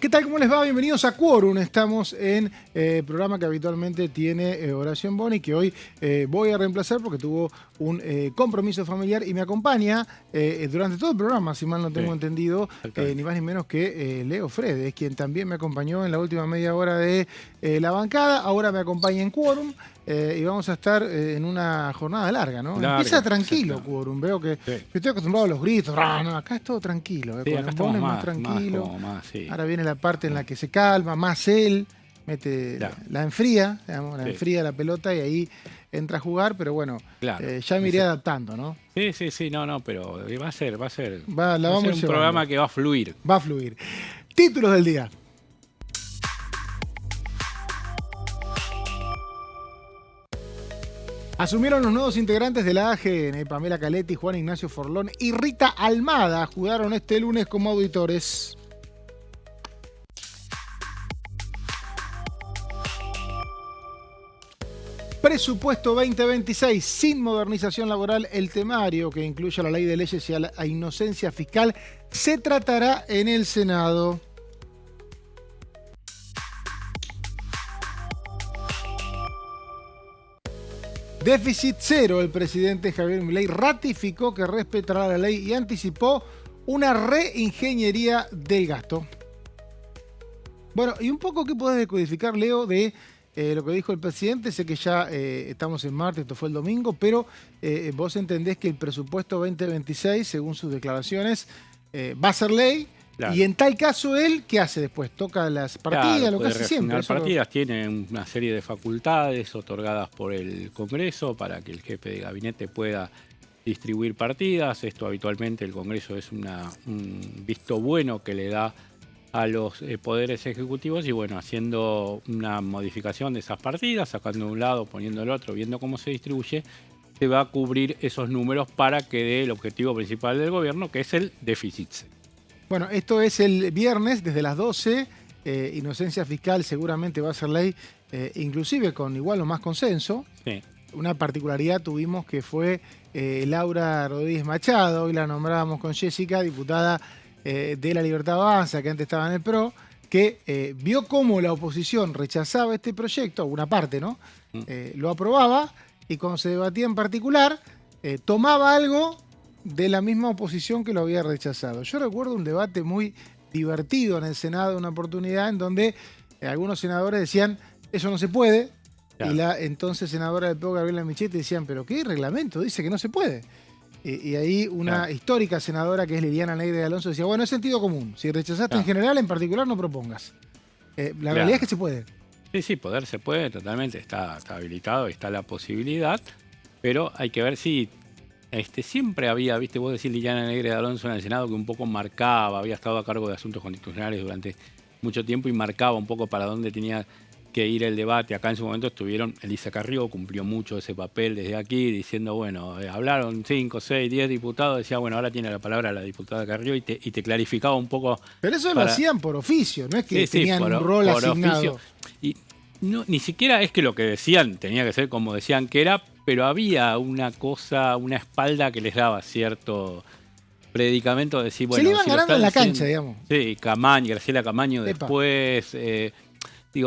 ¿Qué tal? ¿Cómo les va? Bienvenidos a Quórum. Estamos en programa que habitualmente tiene Horacio Emboni, que hoy voy a reemplazar porque tuvo un compromiso familiar y me acompaña durante todo el programa, si mal no tengo entendido, ni más ni menos que Leo Frede, es quien también me acompañó en la última media hora de la bancada. Ahora me acompaña en Quórum. Y vamos a estar en una jornada larga, ¿no? Empieza tranquilo, Quórum. Veo que estoy acostumbrado a los gritos. No, acá es todo tranquilo. Sí, con Emboni es más tranquilo. Sí. Ahora viene la parte en la que se calma, más él, la enfría, digamos, enfría la pelota y ahí entra a jugar, pero bueno, ya me iré adaptando, ¿no? Sí, no, pero va a ser un llevando. programa que va a fluir. Va a fluir. Títulos del día. Asumieron los nuevos integrantes de la AGN, Pamela Caletti, Juan Ignacio Forlón y Rita Almada. Jugaron este lunes como auditores. Presupuesto 2026 sin modernización laboral. El temario que incluye la ley de leyes y a la inocencia fiscal se tratará en el Senado. Déficit cero. El presidente Javier Milei ratificó que respetará la ley y anticipó una reingeniería del gasto. Bueno, y un poco qué podés decodificar, Leo, de lo que dijo el presidente. Sé que ya estamos en martes, esto fue el domingo, pero vos entendés que el presupuesto 2026, según sus declaraciones, va a ser ley. Claro. Y en tal caso, él, ¿qué hace después? Toca las partidas, lo que hace siempre. Las partidas tienen una serie de facultades otorgadas por el Congreso para que el jefe de gabinete pueda distribuir partidas. Esto habitualmente el Congreso es un visto bueno que le da a los poderes ejecutivos y bueno, haciendo una modificación de esas partidas, sacando de un lado, poniendo el otro, viendo cómo se distribuye, se va a cubrir esos números para que dé el objetivo principal del gobierno, que es el déficit. Bueno, esto es el viernes desde las 12. Inocencia fiscal seguramente va a ser ley, inclusive con igual o más consenso. Sí. Una particularidad tuvimos que fue Laura Rodríguez Machado, hoy la nombrábamos con Jessica, diputada de La Libertad Avanza, que antes estaba en el PRO, que vio cómo la oposición rechazaba este proyecto, una parte, ¿no? Lo aprobaba y cuando se debatía en particular, tomaba algo de la misma oposición que lo había rechazado. Yo recuerdo un debate muy divertido en el Senado, una oportunidad en donde algunos senadores decían, eso no se puede, claro. Y la entonces senadora del PRO, Gabriela Michetti, decían, pero ¿qué reglamento? Dice que no se puede. Y ahí una histórica senadora, que es Liliana Negre de Alonso, decía, bueno, es sentido común. Si rechazaste en general, en particular no propongas. La realidad es que se puede. Sí, poder se puede, totalmente. Está habilitado, está la posibilidad, pero hay que ver si... siempre había, vos decís Liliana Negre de Alonso en el Senado, que un poco marcaba, había estado a cargo de asuntos constitucionales durante mucho tiempo y marcaba un poco para dónde tenía que ir el debate. Acá en su momento estuvieron, Elisa Carrió cumplió mucho ese papel desde aquí, diciendo, bueno, hablaron 5, 6, 10 diputados, decía, bueno, ahora tiene la palabra la diputada Carrió y te clarificaba un poco. Pero eso lo hacían por oficio, no es que tenían un rol asignado. Oficio. Y no, ni siquiera es que lo que decían tenía que ser como decían que era, pero había una cosa, una espalda que les daba cierto predicamento de decir, bueno, se le iban ganando en la cancha, digamos. Sí, Graciela Camaño después.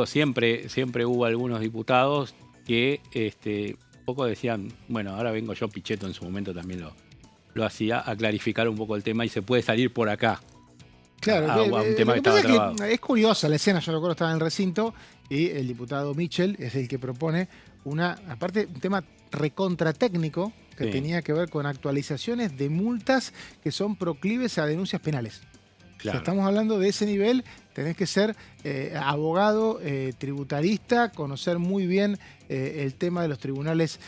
Siempre hubo algunos diputados que un poco decían, bueno, ahora vengo yo, Pichetto en su momento también lo hacía, a clarificar un poco el tema y se puede salir por acá. Claro, un tema que estaba trabado. Es curiosa la escena, yo recuerdo estaba en el recinto y el diputado Mitchell es el que propone un tema recontra técnico que tenía que ver con actualizaciones de multas que son proclives a denuncias penales. Claro. O sea, estamos hablando de ese nivel, tenés que ser abogado, tributarista, conocer muy bien el tema de los tribunales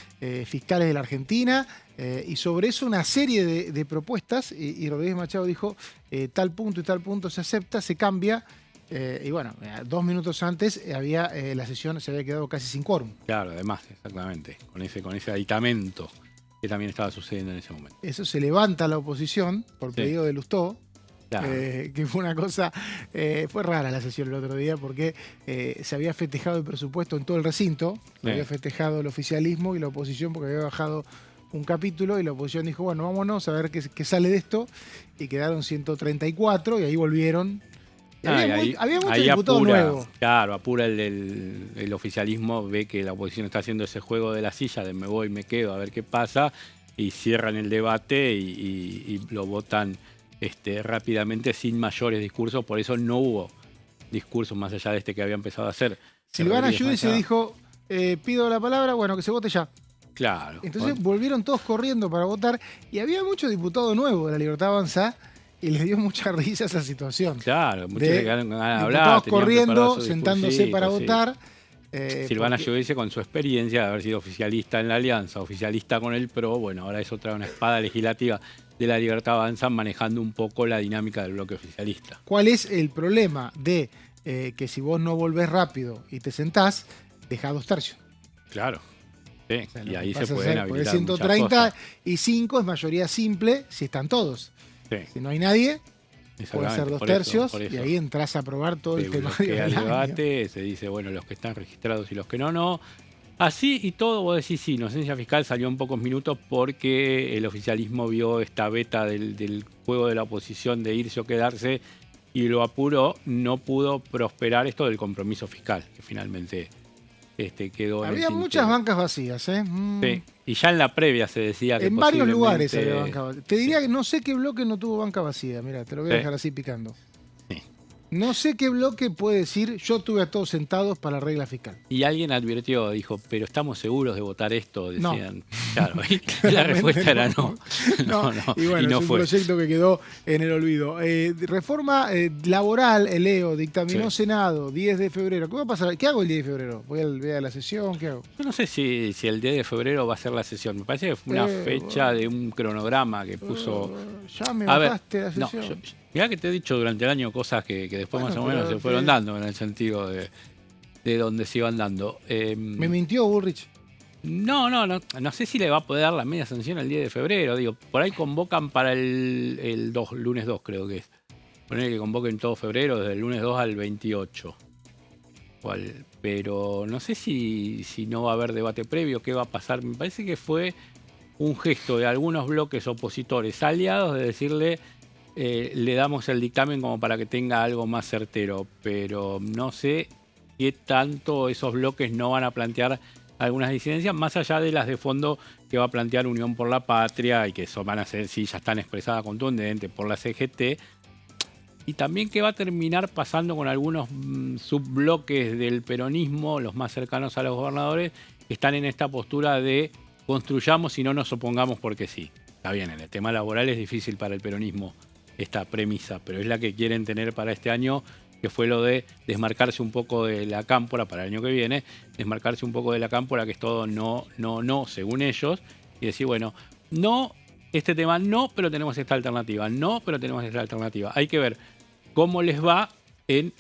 fiscales de la Argentina y sobre eso una serie de propuestas y Rodríguez Machado dijo tal punto y tal punto se acepta, se cambia. Y bueno, 2 minutos antes la sesión se había quedado casi sin quórum. Claro, además, exactamente, con ese aditamento que también estaba sucediendo en ese momento. Eso se levanta la oposición por pedido de Lustó, claro. Que fue una cosa, fue rara la sesión el otro día porque se había festejado el presupuesto en todo el recinto, había festejado el oficialismo y la oposición porque había bajado un capítulo y la oposición dijo, bueno, vámonos a ver qué sale de esto y quedaron 134 y ahí volvieron Había mucho diputado nuevo. Claro, apura el oficialismo, ve que la oposición está haciendo ese juego de la silla, de me voy, me quedo, a ver qué pasa, y cierran el debate y lo votan rápidamente sin mayores discursos. Por eso no hubo discursos más allá de este que había empezado a hacer. Silvana Giudice dijo, pido la palabra, bueno, que se vote ya. Claro. Entonces volvieron todos corriendo para votar y había mucho diputado nuevo de la Libertad Avanza y les dio mucha risa esa situación. Claro, muchos que ganas de hablar. Todos corriendo, sentándose para votar. Silvana Giudice, con su experiencia de haber sido oficialista en la Alianza, oficialista con el PRO, bueno, ahora es otra una espada legislativa de la Libertad Avanza manejando un poco la dinámica del bloque oficialista. ¿Cuál es el problema de que si vos no volvés rápido y te sentás, dejás 2/3? Claro. Sí, o sea, y ahí se hacer, pueden habilitar 135 es mayoría simple si están todos. Sí. Si no hay nadie, puede ser 2/3 y ahí entras a aprobar todo el tema del debate. Se dice, bueno, los que están registrados y los que no. Así y todo, vos decís, sí, inocencia fiscal salió en pocos minutos porque el oficialismo vio esta beta del juego de la oposición de irse o quedarse y lo apuró. No pudo prosperar esto del compromiso fiscal, que finalmente quedó. Había muchas bancas vacías, ¿eh? Sí, y ya en la previa se decía que en varios lugares había banca vacía. Te diría que no sé qué bloque no tuvo banca vacía, mira, te lo voy a dejar así picando. Sí. No sé qué bloque puede decir, yo tuve a todos sentados para la regla fiscal. Y alguien advirtió, dijo, pero ¿estamos seguros de votar esto? Decían. No. Claro, y la respuesta era no. No. Y bueno, es un proyecto que quedó en el olvido. Reforma laboral, Leo, dictaminó Senado, 10 de febrero. ¿Qué va a pasar? ¿Qué hago el 10 de febrero? ¿Voy al día de la sesión? ¿Qué hago? Yo no sé si el 10 de febrero va a ser la sesión. Me parece que fue una fecha de un cronograma que puso... ya me bajaste la sesión. Mirá que te he dicho durante el año cosas que después más o menos se fueron dando en el sentido de donde se iban dando. ¿Me mintió Bullrich? No sé si le va a poder dar la media sanción el 10 de febrero. Digo, por ahí convocan para el lunes 2, creo que es. Poner que convoquen todo febrero, desde el lunes 2 al 28. Pero no sé si no va a haber debate previo, qué va a pasar. Me parece que fue un gesto de algunos bloques opositores aliados de decirle... le damos el dictamen como para que tenga algo más certero, pero no sé qué tanto esos bloques no van a plantear algunas disidencias, más allá de las de fondo que va a plantear Unión por la Patria y que eso van a ser, sí, ya están expresadas contundente por la CGT, y también que va a terminar pasando con algunos subbloques del peronismo, los más cercanos a los gobernadores, que están en esta postura de construyamos y no nos opongamos porque sí. Está bien, en el tema laboral es difícil para el peronismo esta premisa, pero es la que quieren tener para este año, que fue lo de desmarcarse un poco de la cámpora para el año que viene, desmarcarse un poco de la cámpora, que es todo no, según ellos, y decir, bueno, no, este tema no, pero tenemos esta alternativa, no, pero tenemos esta alternativa. Hay que ver cómo les va en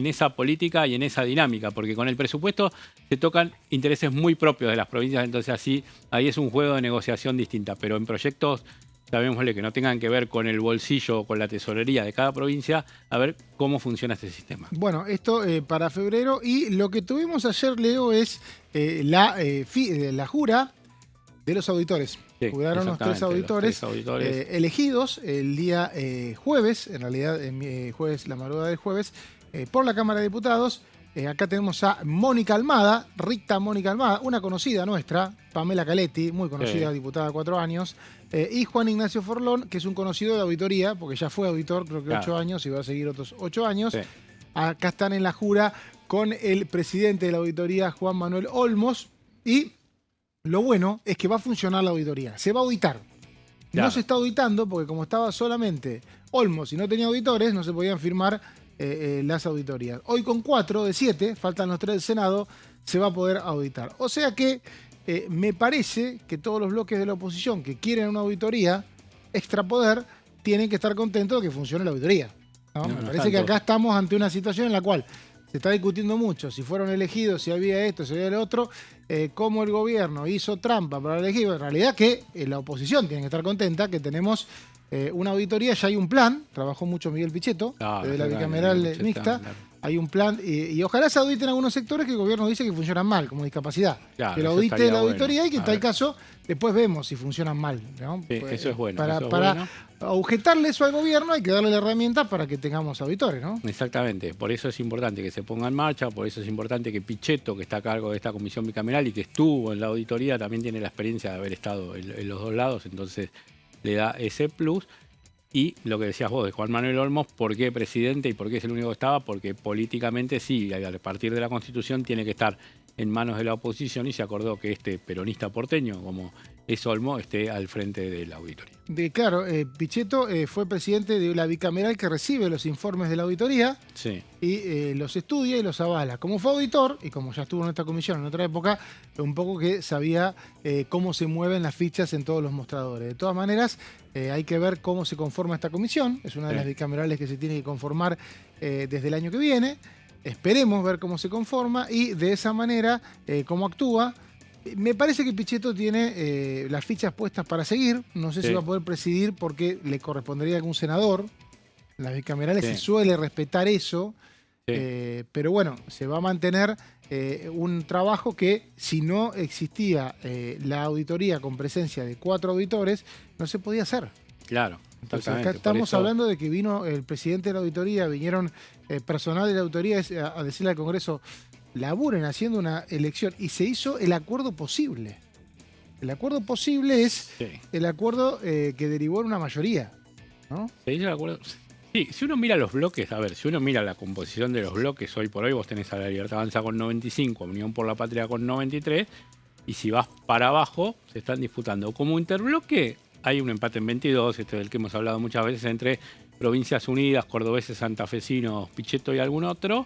esa política y en esa dinámica, porque con el presupuesto se tocan intereses muy propios de las provincias, entonces así, ahí es un juego de negociación distinta, pero en proyectos... sabémosle que no tengan que ver con el bolsillo o con la tesorería de cada provincia, a ver cómo funciona este sistema. Bueno, esto para febrero, y lo que tuvimos ayer, Leo, es la jura de los auditores. Sí, juraron los 3 auditores, elegidos el día jueves, en realidad jueves, la madrugada del jueves, por la Cámara de Diputados. Acá tenemos a Mónica Almada, Rita Mónica Almada, una conocida nuestra, Pamela Caletti, muy conocida, diputada de 4 años, y Juan Ignacio Forlón, que es un conocido de auditoría, porque ya fue auditor, creo que 8 años, y va a seguir otros 8 años. Sí. Acá están en la jura con el presidente de la auditoría, Juan Manuel Olmos, y lo bueno es que va a funcionar la auditoría, se va a auditar. Claro. No se está auditando porque como estaba solamente Olmos y no tenía auditores, no se podían firmar las auditorías. Hoy con 4 de 7, faltan los 3 del Senado, se va a poder auditar. O sea que me parece que todos los bloques de la oposición que quieren una auditoría extrapoder tienen que estar contentos de que funcione la auditoría, ¿no? Me parece que acá estamos ante una situación en la cual se está discutiendo mucho si fueron elegidos, si había esto, si había lo otro, cómo el gobierno hizo trampa para elegir. En realidad que la oposición tiene que estar contenta que tenemos una auditoría, ya hay un plan, trabajó mucho Miguel Pichetto, de la bicameral mixta, hay un plan, y ojalá se auditen algunos sectores que el gobierno dice que funcionan mal, como discapacidad. Claro, que lo eso audite estaría la auditoría bueno. y que en tal caso después vemos si funcionan mal, ¿no? Sí, Pues, eso es bueno. Para bueno. objetarle eso al gobierno hay que darle la herramienta para que tengamos auditores, ¿no? Exactamente, por eso es importante que se ponga en marcha, por eso es importante que Pichetto, que está a cargo de esta comisión bicameral y que estuvo en la auditoría, también tiene la experiencia de haber estado en los dos lados, entonces le da ese plus. Y lo que decías vos de Juan Manuel Olmos, ¿por qué presidente y por qué es el único que estaba? Porque políticamente sí, a partir de la Constitución tiene que estar en manos de la oposición y se acordó que este peronista porteño, como es Olmos, esté al frente de la auditoría. Claro, Pichetto fue presidente de la bicameral que recibe los informes de la auditoría y los estudia y los avala. Como fue auditor, y como ya estuvo en esta comisión en otra época, un poco que sabía cómo se mueven las fichas en todos los mostradores. De todas maneras, hay que ver cómo se conforma esta comisión. Es una de las bicamerales que se tiene que conformar desde el año que viene. Esperemos ver cómo se conforma y de esa manera cómo actúa. Me parece que Pichetto tiene las fichas puestas para seguir. No sé si va a poder presidir porque le correspondería a algún senador. En las bicamerales se suele respetar eso. Pero bueno, se va a mantener un trabajo que si no existía la auditoría con presencia de 4 auditores, no se podía hacer. Claro. Entonces acá estamos hablando de que vino el presidente de la auditoría, vinieron personal de la auditoría a decirle al Congreso: laburen haciendo una elección, y se hizo el acuerdo posible. El acuerdo posible es el acuerdo que derivó en una mayoría, ¿no? Se hizo el acuerdo. Sí, si uno mira los bloques, a ver, si uno mira la composición de los bloques, hoy por hoy vos tenés a la Libertad Avanza con 95, Unión por la Patria con 93, y si vas para abajo, se están disputando. Como interbloque, hay un empate en 22, este del que hemos hablado muchas veces, entre Provincias Unidas, cordobeses, santafesinos, Pichetto y algún otro.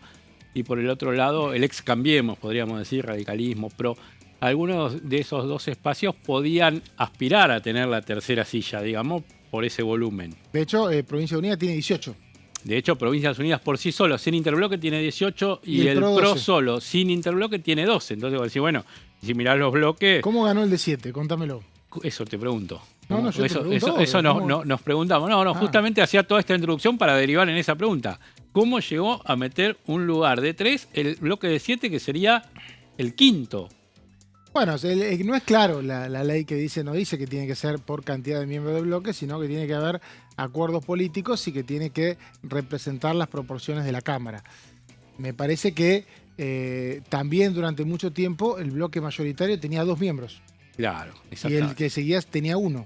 Y por el otro lado, el ex Cambiemos, podríamos decir, radicalismo, pro. Algunos de esos dos espacios podían aspirar a tener la tercera silla, digamos, por ese volumen. De hecho, Provincia Unida tiene 18. De hecho, Provincias Unidas por sí solo, sin interbloque, tiene 18 y el PRO solo, sin interbloque, tiene 12. Entonces, vos decís, bueno, si mirás los bloques... ¿Cómo ganó el de 7? Contámelo. Eso te pregunto. No, yo eso nos preguntamos. No, justamente hacía toda esta introducción para derivar en esa pregunta. ¿Cómo llegó a meter un lugar de 3, el bloque de 7, que sería el quinto? Bueno, no es claro la ley que dice, no dice que tiene que ser por cantidad de miembros del bloque, sino que tiene que haber acuerdos políticos y que tiene que representar las proporciones de la Cámara. Me parece que también durante mucho tiempo el bloque mayoritario tenía 2 miembros. Claro, y el que seguía tenía 1.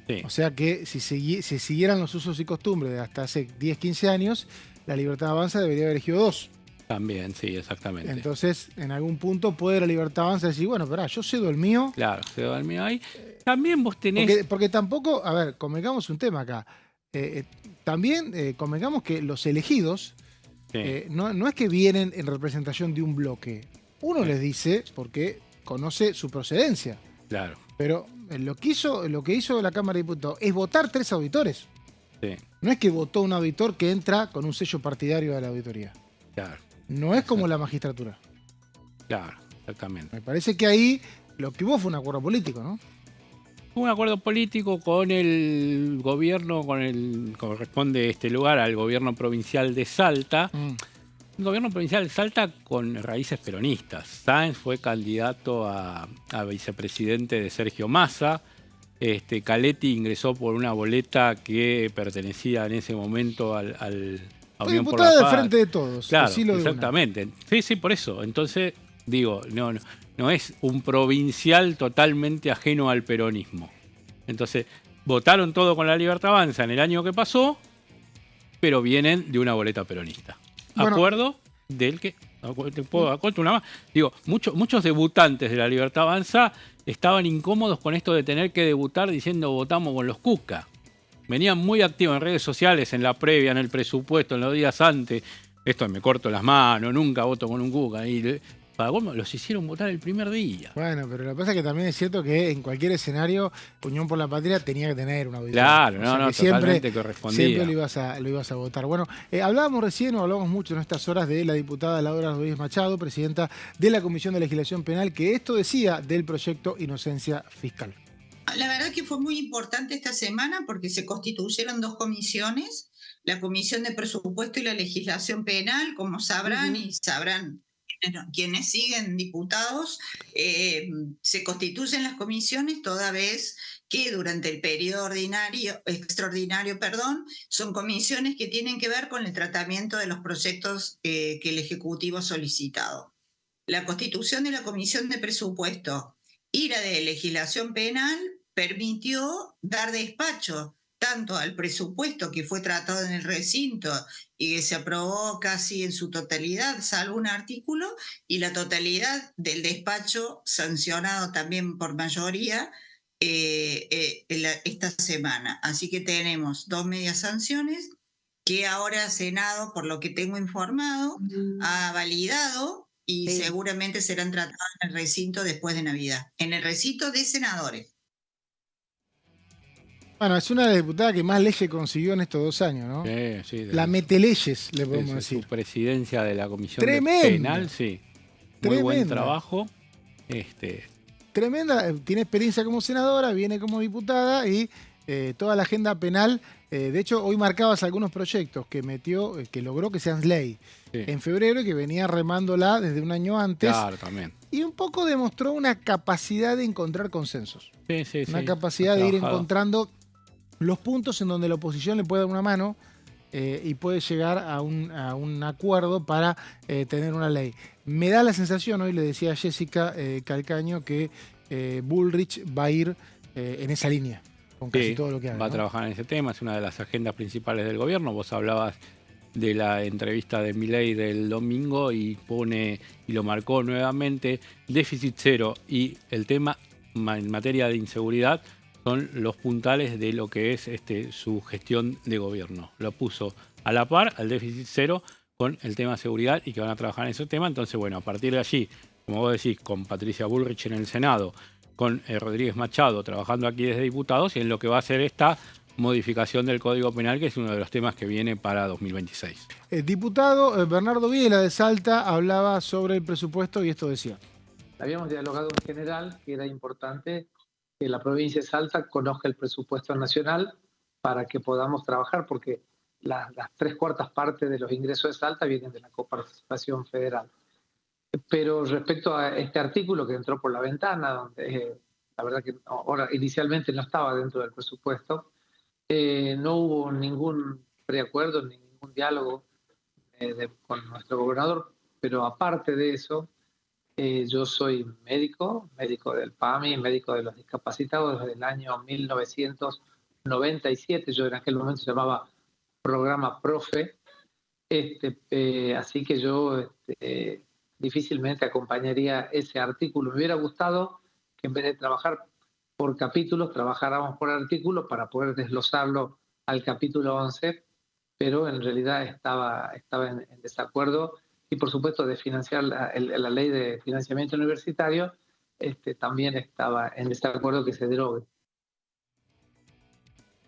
Sí. O sea que si se siguieran los usos y costumbres de hasta hace 10, 15 años, la Libertad Avanza debería haber elegido 2. También, sí, exactamente. Entonces, en algún punto puede la Libertad Avanza decir, bueno, pará, yo cedo el mío. Claro, cedo el mío ahí. También vos tenés... Porque tampoco, a ver, convengamos un tema acá. También convengamos que los elegidos no es que vienen en representación de un bloque. Uno les dice porque conoce su procedencia. Claro. Pero lo que hizo la Cámara de Diputados es votar 3 auditores. Sí. No es que votó un auditor que entra con un sello partidario de la auditoría. Claro. No es como la magistratura. Claro, exactamente. Me parece que ahí lo que hubo fue un acuerdo político, ¿no? Un acuerdo político con el gobierno, corresponde este lugar al gobierno provincial de Salta. Un gobierno provincial de Salta con raíces peronistas. Sáenz fue candidato a vicepresidente de Sergio Massa. Caletti ingresó por una boleta que pertenecía en ese momento al fue diputada del Frente de Todos. Claro, exactamente. Sí, por eso. Entonces, digo, no es un provincial totalmente ajeno al peronismo. Entonces, votaron todo con la Libertad Avanza en el año que pasó, pero vienen de una boleta peronista. Bueno, acuerdo del que... ¿Te puedo contar una más? Digo, muchos debutantes de la Libertad Avanza estaban incómodos con esto de tener que debutar diciendo votamos con los Cuca. Venían muy activos en redes sociales, en la previa, en el presupuesto, en los días antes. Esto me corto las manos, nunca voto con un Cuca. Y los hicieron votar el primer día. Bueno, pero lo que pasa es que también es cierto que en cualquier escenario Unión por la Patria tenía que tener una auditoría. Claro, totalmente correspondía. Siempre lo ibas a votar. Bueno, hablábamos recién, o hablamos mucho en estas horas de la diputada Laura Rodríguez Machado, presidenta de la Comisión de Legislación Penal, que esto decía del proyecto Inocencia Fiscal. La verdad que fue muy importante esta semana porque se constituyeron 2 comisiones, la Comisión de Presupuesto y la Legislación Penal, como sabrán, y sabrán quienes siguen diputados, se constituyen las comisiones toda vez que durante el periodo extraordinario, son comisiones que tienen que ver con el tratamiento de los proyectos que el Ejecutivo ha solicitado. La constitución de la Comisión de Presupuesto y la de Legislación Penal permitió dar despacho tanto al presupuesto que fue tratado en el recinto y que se aprobó casi en su totalidad, salvo un artículo, y la totalidad del despacho sancionado también por mayoría esta semana. Así que tenemos 2 medias sanciones que ahora Senado, por lo que tengo informado, ha validado y seguramente serán tratadas en el recinto después de Navidad, en el recinto de senadores. Bueno, es una de las diputadas que más leyes consiguió en estos 2 años, ¿no? Sí, la meteleyes, le podemos decir. Su presidencia de la Comisión Penal, sí. Muy buen trabajo. Tremenda, tiene experiencia como senadora, viene como diputada y toda la agenda penal. De hecho, hoy marcabas algunos proyectos que metió, que logró que sean ley en febrero y que venía remándola desde un año antes. Claro, también. Y un poco demostró una capacidad de encontrar consensos. Una capacidad de ir encontrando los puntos en donde la oposición le puede dar una mano y puede llegar a un acuerdo para tener una ley. Me da la sensación, hoy le decía a Jessica Calcaño, que Bullrich va a ir en esa línea, con casi todo lo que haga. Va a trabajar en ese tema, es una de las agendas principales del gobierno. Vos hablabas de la entrevista de Milei del domingo y lo marcó nuevamente, déficit cero y el tema en materia de inseguridad son los puntales de lo que es su gestión de gobierno. Lo puso a la par al déficit cero con el tema de seguridad y que van a trabajar en ese tema. Entonces, bueno, a partir de allí, como vos decís, con Patricia Bullrich en el Senado, con Rodríguez Machado trabajando aquí desde diputados y en lo que va a ser esta modificación del Código Penal, que es uno de los temas que viene para 2026. El diputado Bernardo Viela de Salta hablaba sobre el presupuesto y esto decía. Habíamos dialogado en general que era importante que la provincia de Salta conozca el presupuesto nacional para que podamos trabajar, porque las 3/4 partes de los ingresos de Salta vienen de la coparticipación federal. Pero respecto a este artículo que entró por la ventana, donde la verdad que ahora inicialmente no estaba dentro del presupuesto, no hubo ningún preacuerdo ni ningún diálogo con nuestro gobernador, pero aparte de eso, yo soy médico del PAMI, médico de los discapacitados desde el año 1997. Yo en aquel momento se llamaba programa PROFE. Así que yo difícilmente acompañaría ese artículo. Me hubiera gustado que en vez de trabajar por capítulos, trabajáramos por artículos para poder desglosarlo al capítulo 11, pero en realidad estaba en desacuerdo. Y por supuesto de financiar la ley de financiamiento universitario, también estaba en desacuerdo que se derogue.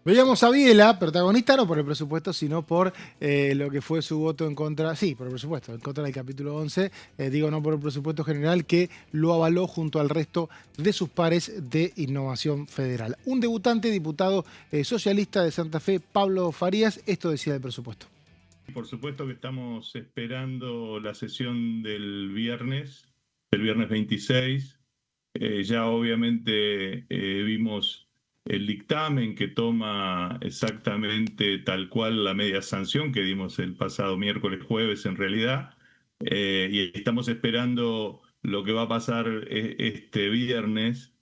Veíamos a Viela, protagonista no por el presupuesto, sino por lo que fue su voto en contra, sí, por el presupuesto, en contra del capítulo 11, digo no por el presupuesto general, que lo avaló junto al resto de sus pares de Innovación Federal. Un debutante diputado socialista de Santa Fe, Pablo Farías, esto decía del presupuesto. Por supuesto que estamos esperando la sesión del viernes 26. Ya obviamente vimos el dictamen que toma exactamente tal cual la media sanción que dimos el pasado jueves en realidad, y estamos esperando lo que va a pasar este viernes.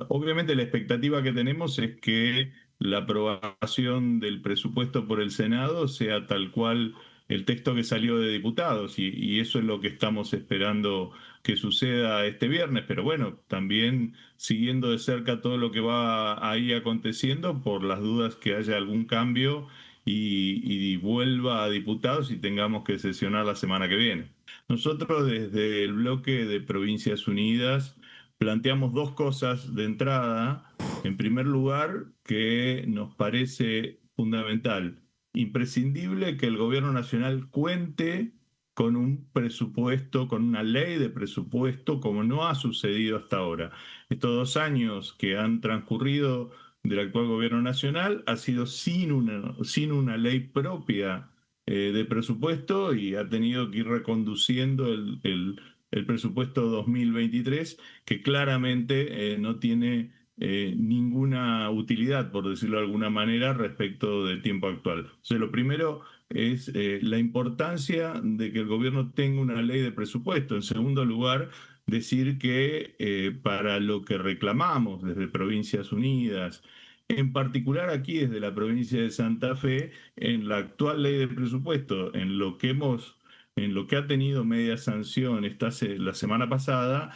Obviamente la expectativa que tenemos es que la aprobación del presupuesto por el Senado sea tal cual el texto que salió de diputados, y eso es lo que estamos esperando que suceda este viernes, pero bueno, también siguiendo de cerca todo lo que va ahí aconteciendo por las dudas que haya algún cambio y vuelva a diputados y tengamos que sesionar la semana que viene. Nosotros desde el bloque de Provincias Unidas planteamos 2 cosas de entrada. En primer lugar, que nos parece fundamental, imprescindible que el gobierno nacional cuente con un presupuesto, con una ley de presupuesto, como no ha sucedido hasta ahora. Estos 2 años que han transcurrido del actual gobierno nacional, ha sido sin una ley propia de presupuesto, y ha tenido que ir reconduciendo el presupuesto 2023, que claramente no tiene ninguna utilidad, por decirlo de alguna manera, respecto del tiempo actual. O sea, lo primero es la importancia de que el gobierno tenga una ley de presupuesto. En segundo lugar, decir que para lo que reclamamos desde Provincias Unidas, en particular aquí desde la provincia de Santa Fe, en la actual ley de presupuesto, en lo que ha tenido media sanción la semana pasada,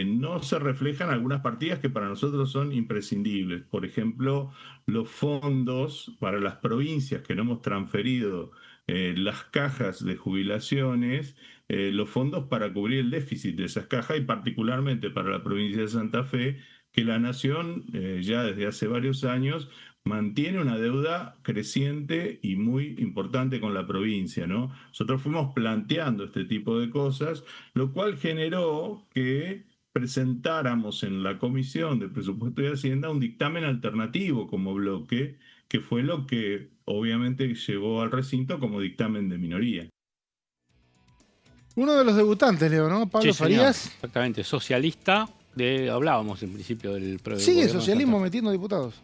no se reflejan algunas partidas que para nosotros son imprescindibles. Por ejemplo, los fondos para las provincias que no hemos transferido, las cajas de jubilaciones, los fondos para cubrir el déficit de esas cajas, y particularmente para la provincia de Santa Fe, que la Nación ya desde hace varios años mantiene una deuda creciente y muy importante con la provincia, ¿no? Nosotros fuimos planteando este tipo de cosas, lo cual generó que presentáramos en la Comisión de Presupuesto y Hacienda un dictamen alternativo como bloque, que fue lo que obviamente llevó al recinto como dictamen de minoría. Uno de los debutantes, Leo, ¿no? Pablo Farías. Exactamente, socialista. Hablábamos en principio del... Sigue socialismo metiendo diputados.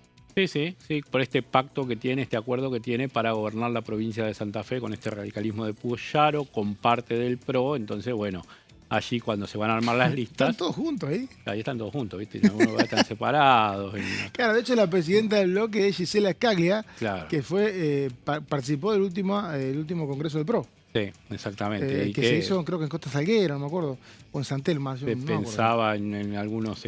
Sí, por este pacto que tiene, este acuerdo que tiene para gobernar la provincia de Santa Fe con este radicalismo de Puyaro, con parte del PRO. Entonces, bueno, allí cuando se van a armar las listas... Están todos juntos ahí. Ahí están todos juntos, ¿viste? Algunos están separados. Claro, de hecho la presidenta del bloque es Gisela Scaglia, claro, que participó del último congreso del PRO. Sí, exactamente. Que se hizo, creo que en Costa Salguero, no me acuerdo, o en San Telmo. Pensaba en algunos...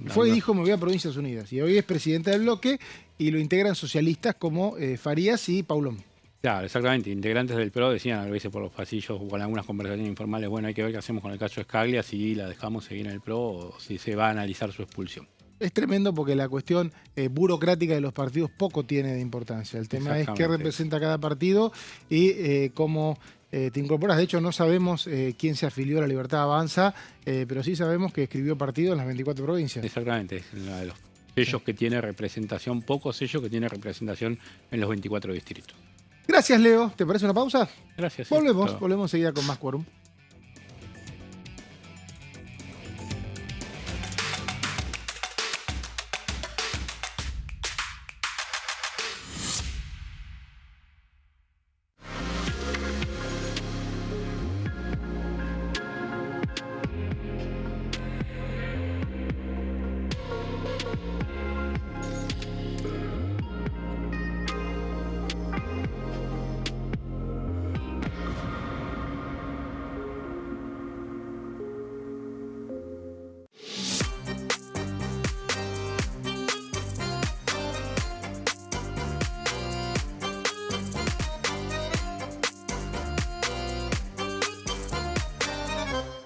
Fue y dijo, me voy a Provincias Unidas. Y hoy es presidenta del bloque y lo integran socialistas como Farías y Paulón. Claro, exactamente. Integrantes del PRO decían a veces por los pasillos o con algunas conversaciones informales, bueno, hay que ver qué hacemos con el caso de Scaglia, si la dejamos seguir en el PRO o si se va a analizar su expulsión. Es tremendo porque la cuestión burocrática de los partidos poco tiene de importancia. El tema es qué representa cada partido y cómo te incorporas. De hecho, no sabemos quién se afilió a la Libertad Avanza, pero sí sabemos que escribió partido en las 24 provincias. Exactamente, es uno de los sellos que tiene representación, pocos sellos que tiene representación en los 24 distritos. Gracias, Leo. ¿Te parece una pausa? Gracias. Volvemos enseguida con más Quórum.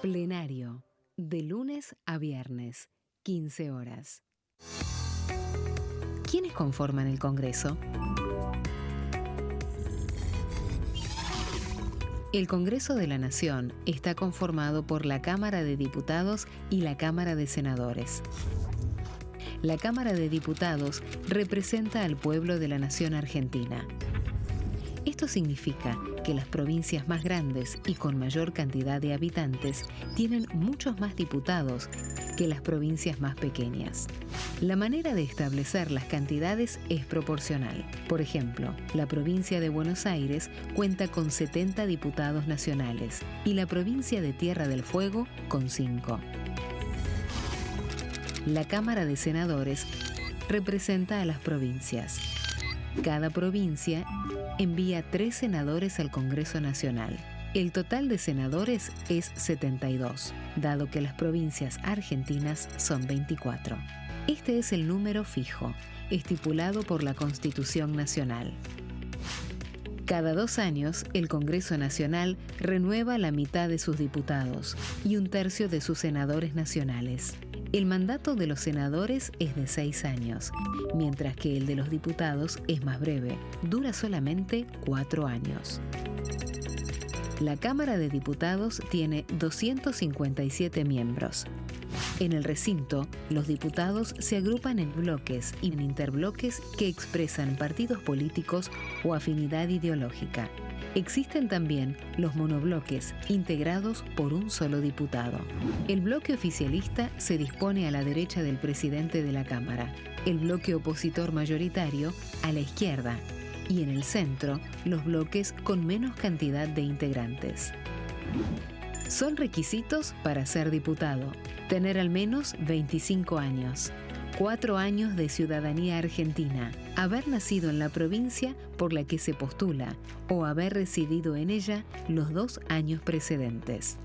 Plenario, de lunes a viernes, 15 horas. ¿Quiénes conforman el Congreso? El Congreso de la Nación está conformado por la Cámara de Diputados y la Cámara de Senadores. La Cámara de Diputados representa al pueblo de la nación argentina. Esto significa que las provincias más grandes y con mayor cantidad de habitantes tienen muchos más diputados que las provincias más pequeñas. La manera de establecer las cantidades es proporcional. Por ejemplo, la provincia de Buenos Aires cuenta con 70 diputados nacionales y la provincia de Tierra del Fuego con 5. La Cámara de Senadores representa a las provincias. Cada provincia envía 3 senadores al Congreso Nacional. El total de senadores es 72, dado que las provincias argentinas son 24. Este es el número fijo, estipulado por la Constitución Nacional. Cada 2 años, el Congreso Nacional renueva la mitad de sus diputados y 1/3 de sus senadores nacionales. El mandato de los senadores es de 6 años, mientras que el de los diputados es más breve, dura solamente 4 años. La Cámara de Diputados tiene 257 miembros. En el recinto, los diputados se agrupan en bloques y en interbloques que expresan partidos políticos o afinidad ideológica. Existen también los monobloques, integrados por un solo diputado. El bloque oficialista se dispone a la derecha del presidente de la Cámara, el bloque opositor mayoritario a la izquierda, y en el centro, los bloques con menos cantidad de integrantes. Son requisitos para ser diputado: tener al menos 25 años, 4 años de ciudadanía argentina, haber nacido en la provincia por la que se postula o haber residido en ella los 2 años precedentes.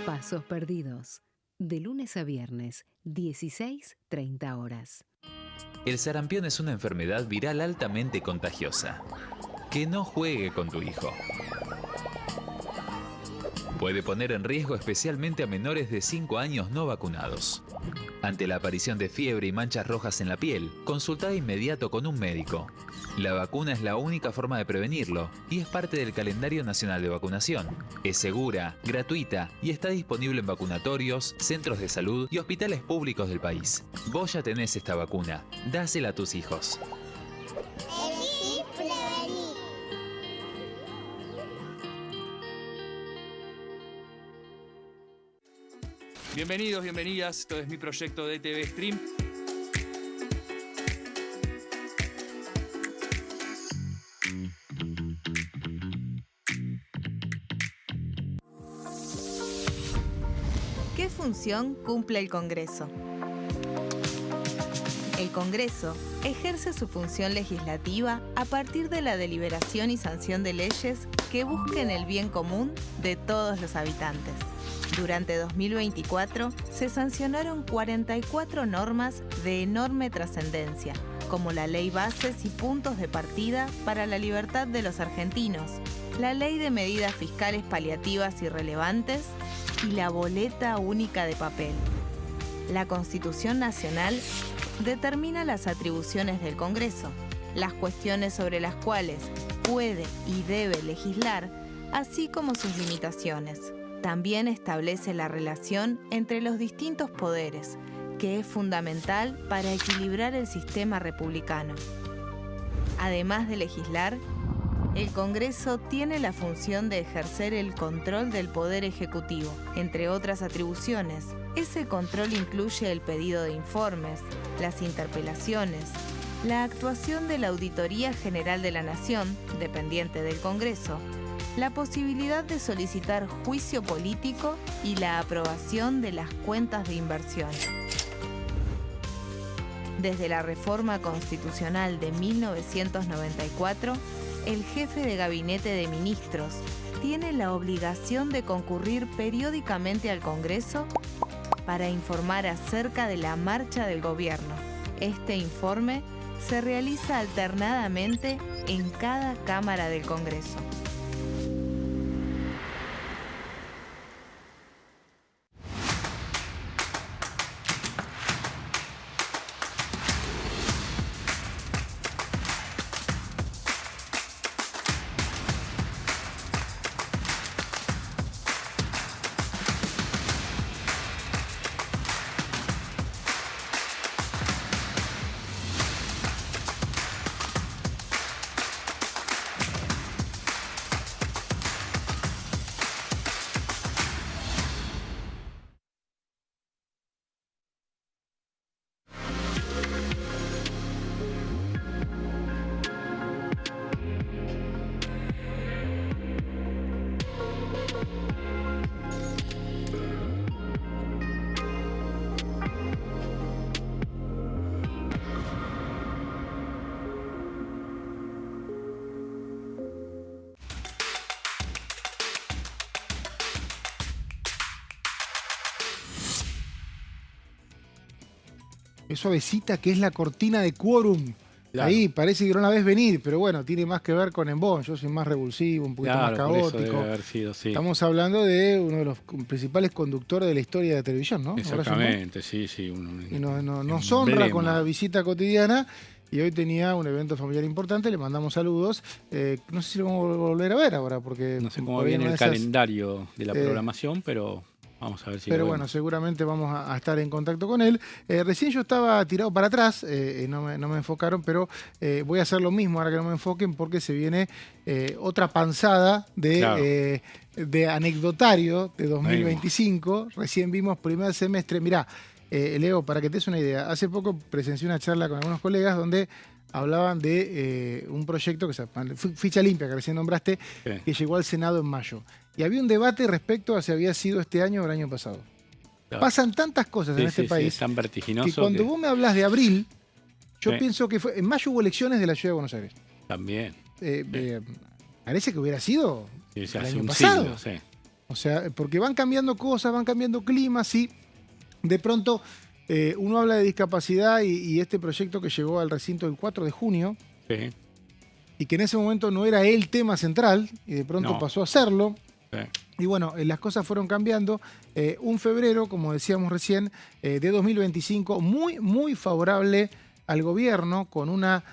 Pasos Perdidos, de lunes a viernes, 16:30 horas. El sarampión es una enfermedad viral altamente contagiosa. Que no juegue con tu hijo. Puede poner en riesgo especialmente a menores de 5 años no vacunados. Ante la aparición de fiebre y manchas rojas en la piel, consulta de inmediato con un médico. La vacuna es la única forma de prevenirlo y es parte del calendario nacional de vacunación. Es segura, gratuita y está disponible en vacunatorios, centros de salud y hospitales públicos del país. Vos ya tenés esta vacuna. Dásela a tus hijos. Bienvenidos, bienvenidas. Esto es mi proyecto de TV Stream. ¿Qué función cumple el Congreso? El Congreso ejerce su función legislativa a partir de la deliberación y sanción de leyes que busquen el bien común de todos los habitantes. Durante 2024 se sancionaron 44 normas de enorme trascendencia, como la Ley Bases y Puntos de Partida para la Libertad de los Argentinos, la Ley de Medidas Fiscales Paliativas y Relevantes y la Boleta Única de Papel. La Constitución Nacional determina las atribuciones del Congreso, las cuestiones sobre las cuales puede y debe legislar, así como sus limitaciones. También establece la relación entre los distintos poderes, que es fundamental para equilibrar el sistema republicano. Además de legislar, el Congreso tiene la función de ejercer el control del Poder Ejecutivo. Entre otras atribuciones, ese control incluye el pedido de informes, las interpelaciones, la actuación de la Auditoría General de la Nación, dependiente del Congreso, la posibilidad de solicitar juicio político y la aprobación de las cuentas de inversión. Desde la reforma constitucional de 1994, el jefe de gabinete de ministros tiene la obligación de concurrir periódicamente al Congreso para informar acerca de la marcha del gobierno. Este informe se realiza alternadamente en cada Cámara del Congreso. Qué suavecita que es la cortina de quórum. Claro. Ahí parece que no la ves venir, pero bueno, tiene más que ver con Embón. Yo soy más revulsivo, un poquito más caótico. Por eso debe haber sido, sí. Estamos hablando de uno de los principales conductores de la historia de televisión, ¿no? Exactamente, sí. Y nos honra con la visita cotidiana. Y hoy tenía un evento familiar importante, le mandamos saludos. No sé si lo vamos a volver a ver ahora, porque... No sé cómo viene el calendario de la programación, pero... Vamos a ver si pero bueno, seguramente vamos a estar en contacto con él. Recién yo estaba tirado para atrás, no me enfocaron, pero voy a hacer lo mismo ahora que no me enfoquen porque se viene otra panzada de anecdotario de 2025. Recién vimos primer semestre. Mirá, Leo, para que te des una idea, hace poco presencié una charla con algunos colegas donde hablaban de un proyecto que se llama Ficha Limpia, que recién nombraste, que llegó al Senado en mayo. Y había un debate respecto a si había sido este año o el año pasado. Claro. Pasan tantas cosas en este país tan vertiginoso que cuando vos me hablas de abril, yo pienso que en mayo hubo elecciones de la Ciudad de Buenos Aires. También. Parece que hubiera sido el año pasado. Siglo, o sea, porque van cambiando cosas, van cambiando climas y de pronto uno habla de discapacidad y este proyecto que llegó al recinto el 4 de junio y que en ese momento no era el tema central y de pronto pasó a serlo. Y bueno, las cosas fueron cambiando. Un febrero, como decíamos recién, de 2025, muy favorable al gobierno, con una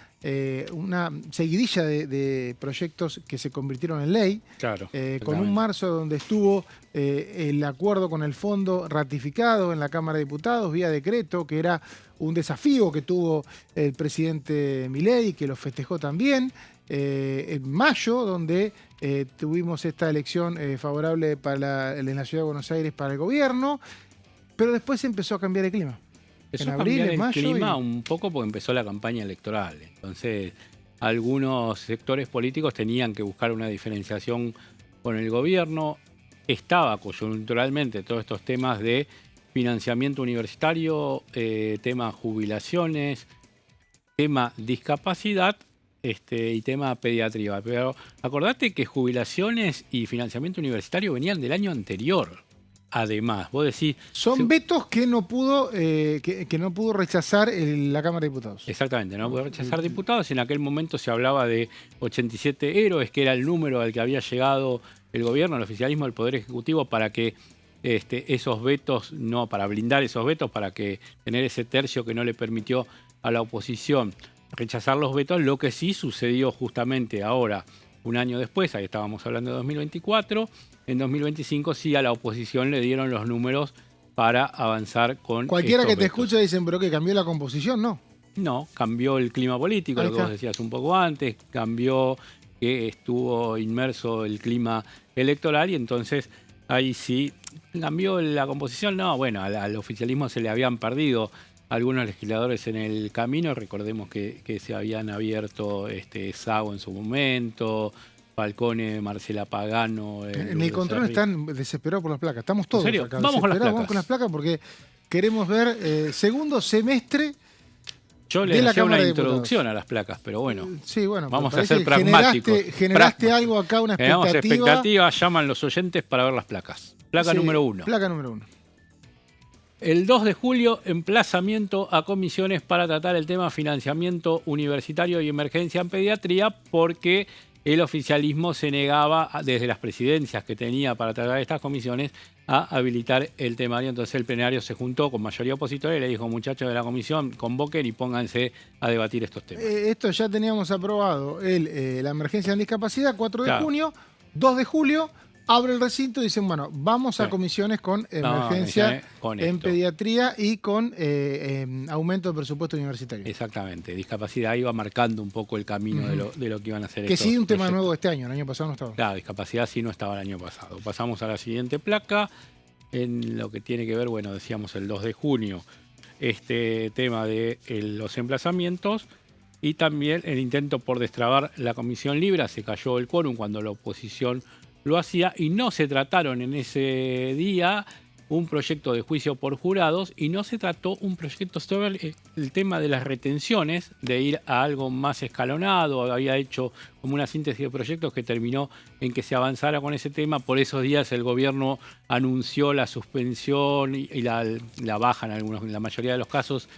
seguidilla de proyectos que se convirtieron en ley. Claro, con un marzo donde estuvo el acuerdo con el fondo ratificado en la Cámara de Diputados vía decreto, que era un desafío que tuvo el presidente Milei, que lo festejó también. En mayo, donde tuvimos esta elección favorable en la Ciudad de Buenos Aires para el gobierno, pero después empezó a cambiar el clima. Empezó a cambiar el clima un poco porque empezó la campaña electoral. Entonces, algunos sectores políticos tenían que buscar una diferenciación con el gobierno. Estaba coyunturalmente todos estos temas de financiamiento universitario, tema jubilaciones, tema discapacidad, y tema pediatría. Pero acordate que jubilaciones y financiamiento universitario venían del año anterior. Además, vos decís... Son vetos que no pudo rechazar la Cámara de Diputados. Exactamente, no pudo rechazar diputados. En aquel momento se hablaba de 87 héroes, que era el número al que había llegado el gobierno, el oficialismo, el Poder Ejecutivo, para que esos vetos, para blindar esos vetos, para que tener ese tercio que no le permitió a la oposición rechazar los vetos. Lo que sí sucedió justamente ahora, un año después, ahí estábamos hablando de 2024, en 2025 sí a la oposición le dieron los números para avanzar con cualquiera que te escuche dicen, pero que cambió la composición, ¿no? No, cambió el clima político, lo que vos decías un poco antes, cambió que estuvo inmerso el clima electoral y entonces ahí sí cambió la composición. No, bueno, al oficialismo se le habían perdido algunos legisladores en el camino. Recordemos que se habían abierto Sago en su momento, Falcone, Marcela Pagano. En el control están desesperados por las placas. Estamos todos acá. Vamos con las placas. Vamos con las placas porque queremos ver segundo semestre. Yo le hacía una introducción a las placas, pero bueno, sí, bueno, vamos a ser pragmáticos. Generaste algo acá, una expectativa. Generamos expectativas, llaman los oyentes para ver las placas. Placa número 1. Placa número 1. El 2 de julio, emplazamiento a comisiones para tratar el tema financiamiento universitario y emergencia en pediatría, porque el oficialismo se negaba, desde las presidencias que tenía para tratar estas comisiones, a habilitar el temario. Entonces el plenario se juntó con mayoría opositora y le dijo, muchachos de la comisión, convoquen y pónganse a debatir estos temas. Esto ya teníamos aprobado, la emergencia en discapacidad, 4 de junio, 2 de julio... Abre el recinto y dicen, bueno, vamos a comisiones con emergencia en pediatría y con aumento de presupuesto universitario. Exactamente. Discapacidad iba marcando un poco el camino de lo que iban a hacer. Que sí, un tema nuevo este año. El año pasado no estaba. Claro, discapacidad sí no estaba el año pasado. Pasamos a la siguiente placa. En lo que tiene que ver, bueno, decíamos el 2 de junio, este tema de los emplazamientos y también el intento por destrabar la Comisión Libra. Se cayó el quórum cuando la oposición lo hacía y no se trataron en ese día un proyecto de juicio por jurados y no se trató un proyecto sobre el tema de las retenciones, de ir a algo más escalonado. Había hecho como una síntesis de proyectos que terminó en que se avanzara con ese tema. Por esos días el gobierno anunció la suspensión y la baja en la mayoría de los casos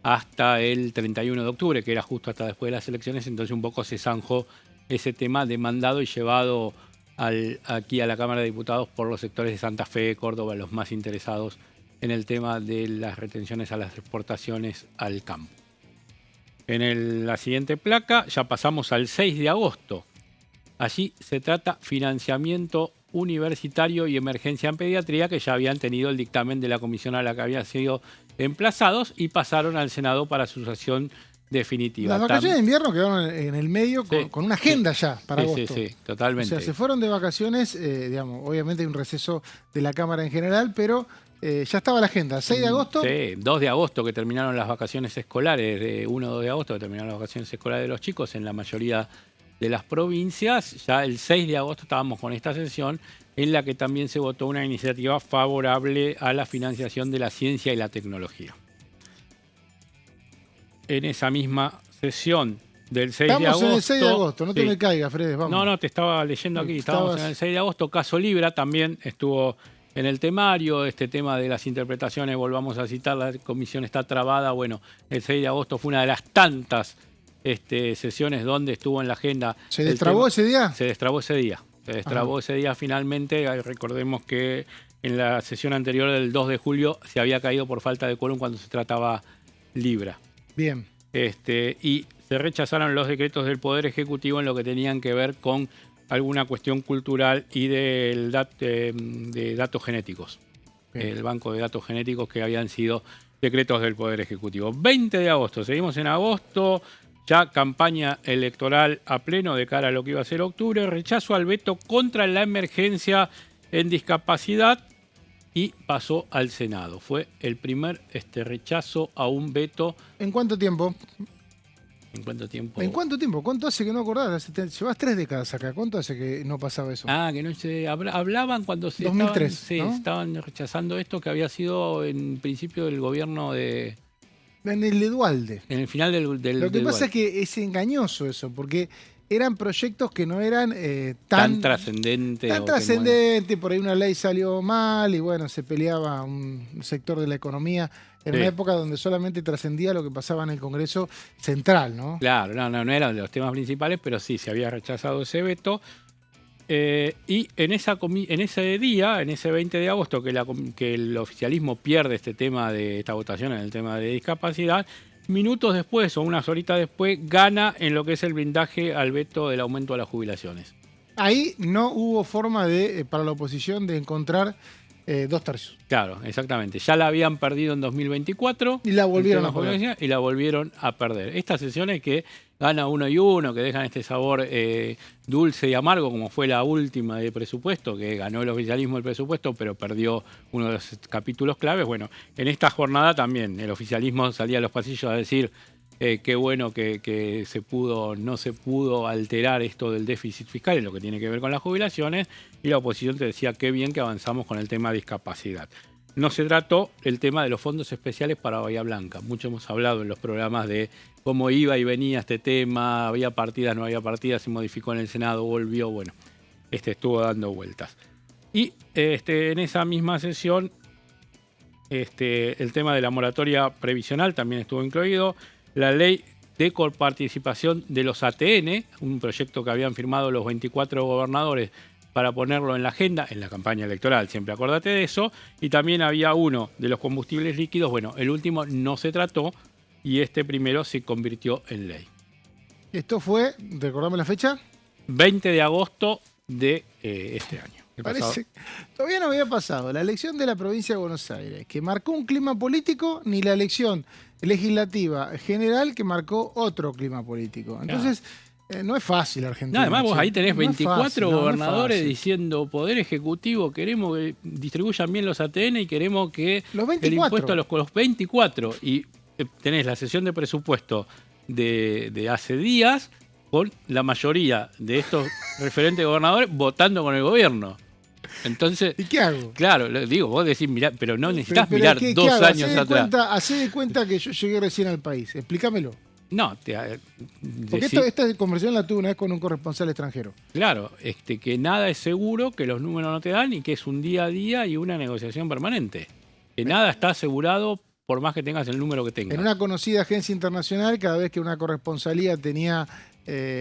hasta el 31 de octubre, que era justo hasta después de las elecciones, entonces un poco se zanjó ese tema demandado y llevado aquí a la Cámara de Diputados por los sectores de Santa Fe, Córdoba, los más interesados en el tema de las retenciones a las exportaciones al campo. En la siguiente placa ya pasamos al 6 de agosto. Allí se trata financiamiento universitario y emergencia en pediatría, que ya habían tenido el dictamen de la comisión a la que habían sido emplazados y pasaron al Senado para su sesión definitiva. Las vacaciones de invierno quedaron en el medio con una agenda ya para agosto. Sí, totalmente. O sea, se fueron de vacaciones, digamos, obviamente hay un receso de la Cámara en general, pero ya estaba la agenda. 6 de agosto. Sí, 2 de agosto que terminaron las vacaciones escolares, de 1 o 2 de agosto que terminaron las vacaciones escolares de los chicos en la mayoría de las provincias. Ya el 6 de agosto estábamos con esta sesión en la que también se votó una iniciativa favorable a la financiación de la ciencia y la tecnología. En esa misma sesión del 6 de agosto... Estamos en el 6 de agosto, no te me caigas, Fredes, vamos. No, te estaba leyendo aquí. Estábamos en el 6 de agosto. Caso Libra también estuvo en el temario. Este tema de las interpretaciones, volvamos a citar, la comisión está trabada. Bueno, el 6 de agosto fue una de las tantas sesiones donde estuvo en la agenda. ¿Se destrabó ese día? Se destrabó ese día. Se destrabó ese día finalmente. Recordemos que en la sesión anterior del 2 de julio se había caído por falta de quórum cuando se trataba Libra. Bien. Y se rechazaron los decretos del Poder Ejecutivo en lo que tenían que ver con alguna cuestión cultural y de datos genéticos. Bien. El banco de datos genéticos que habían sido decretos del Poder Ejecutivo. 20 de agosto, seguimos en agosto, ya campaña electoral a pleno de cara a lo que iba a ser octubre, rechazo al veto contra la emergencia en discapacidad. Y pasó al Senado. Fue el primer rechazo a un veto. ¿En cuánto tiempo? ¿En cuánto tiempo? ¿En cuánto tiempo? ¿Cuánto hace que no acordás? Llevas 3 décadas acá. ¿Cuánto hace que no pasaba eso? Que no se hablaban cuando se 2003, estaban rechazando esto, que había sido en principio del gobierno de... En el de Duhalde. En el final del Lo que pasa es que es engañoso eso, porque eran proyectos que no eran tan trascendentes. Tan trascendente, por ahí una ley salió mal y bueno, se peleaba un sector de la economía en una época donde solamente trascendía lo que pasaba en el Congreso Central, ¿no? Claro, no eran de los temas principales, pero sí, se había rechazado ese veto. Y en ese día, en ese 20 de agosto, que el oficialismo pierde esta votación en el tema de discapacidad, minutos después o unas horitas después gana en lo que es el blindaje al veto del aumento de las jubilaciones. Ahí no hubo forma para la oposición de encontrar 2 tercios. Claro, exactamente. Ya la habían perdido en 2024. Y la volvieron a perder. Y la volvieron a perder. Estas sesiones que gana uno y uno, que dejan este sabor dulce y amargo, como fue la última de presupuesto, que ganó el oficialismo el presupuesto, pero perdió uno de los capítulos claves. Bueno, en esta jornada también el oficialismo salía a los pasillos a decir qué bueno que no se pudo alterar esto del déficit fiscal en lo que tiene que ver con las jubilaciones, y la oposición te decía qué bien que avanzamos con el tema de discapacidad. No se trató el tema de los fondos especiales para Bahía Blanca. Mucho hemos hablado en los programas de cómo iba y venía este tema, había partidas, no había partidas, se modificó en el Senado, volvió, bueno, estuvo dando vueltas. Y en esa misma sesión, el tema de la moratoria previsional también estuvo incluido, la ley de coparticipación de los ATN, un proyecto que habían firmado los 24 gobernadores para ponerlo en la agenda, en la campaña electoral, siempre acordate de eso, y también había uno de los combustibles líquidos, bueno, el último no se trató y este primero se convirtió en ley. Esto fue, recordame la fecha, 20 de agosto de este año. Parece, todavía no había pasado la elección de la provincia de Buenos Aires, que marcó un clima político, ni la elección legislativa general, que marcó otro clima político. Entonces, no es fácil Argentina. Además, vos ahí tenés 24 gobernadores diciendo, Poder Ejecutivo, queremos que distribuyan bien los ATN y queremos que el impuesto a los 24. Y tenés la sesión de presupuesto de hace días con la mayoría de estos referentes gobernadores votando con el gobierno. Entonces, ¿y qué hago? Claro, digo, vos decís, mirá, pero no necesitas mirar ¿qué 2 años atrás. Hacé de cuenta que yo llegué recién al país. Explícamelo. No, porque esta conversación la tuve una vez con un corresponsal extranjero. Claro, que nada es seguro, que los números no te dan y que es un día a día y una negociación permanente. Que nada está asegurado por más que tengas el número que tengas. En una conocida agencia internacional, cada vez que una corresponsalía tenía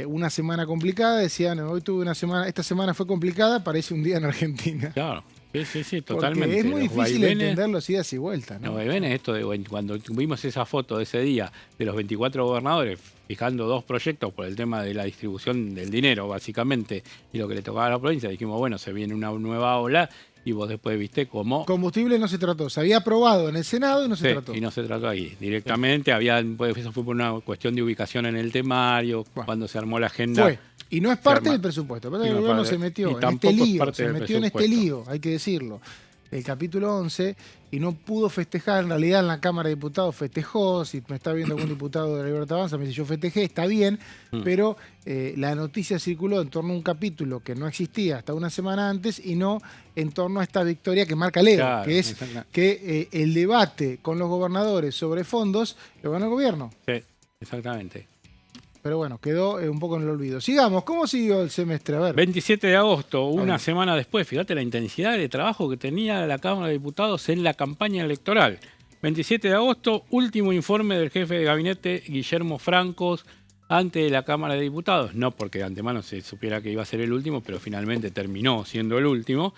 una semana complicada, decían, hoy tuve una semana, esta semana fue complicada, parece un día en Argentina. Claro. Sí, totalmente. Porque es muy los difícil vaivenes, entender los idas y vueltas, ¿no? Los vaivenes, esto de cuando tuvimos esa foto de ese día de los 24 gobernadores fijando 2 proyectos por el tema de la distribución del dinero, básicamente, y lo que le tocaba a la provincia, dijimos, bueno, se viene una nueva ola, y vos después viste cómo... Combustible no se trató, se había aprobado en el Senado y no se trató. Y no se trató ahí. Directamente eso fue por una cuestión de ubicación en el temario, cuando se armó la agenda... Fue. Y no es parte del presupuesto, pero el gobierno se metió en este lío, hay que decirlo. El capítulo 11, y no pudo festejar, en realidad en la Cámara de Diputados festejó, si me está viendo algún diputado de la Libertad Avanza, me dice yo festejé, está bien, pero la noticia circuló en torno a un capítulo que no existía hasta una semana antes y no en torno a esta victoria que marca Leo, claro, que es que el debate con los gobernadores sobre fondos lo ganó el gobierno. Sí, exactamente. Pero bueno, quedó un poco en el olvido. Sigamos, ¿cómo siguió el semestre? A ver. 27 de agosto, una semana después, fíjate la intensidad de trabajo que tenía la Cámara de Diputados en la campaña electoral. 27 de agosto, último informe del jefe de gabinete, Guillermo Francos, ante la Cámara de Diputados. No porque de antemano se supiera que iba a ser el último, pero finalmente terminó siendo el último.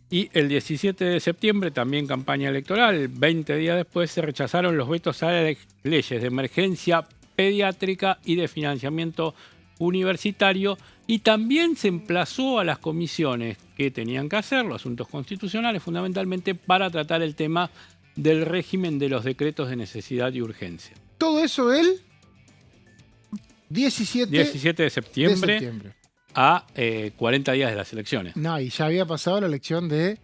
Y el 17 de septiembre, también campaña electoral, 20 días después, se rechazaron los vetos a las leyes de emergencia pediátrica y de financiamiento universitario, y también se emplazó a las comisiones que tenían que hacer, los asuntos constitucionales fundamentalmente, para tratar el tema del régimen de los decretos de necesidad y urgencia. Todo eso el 17 de septiembre. A 40 días de las elecciones. No, y ya había pasado la elección de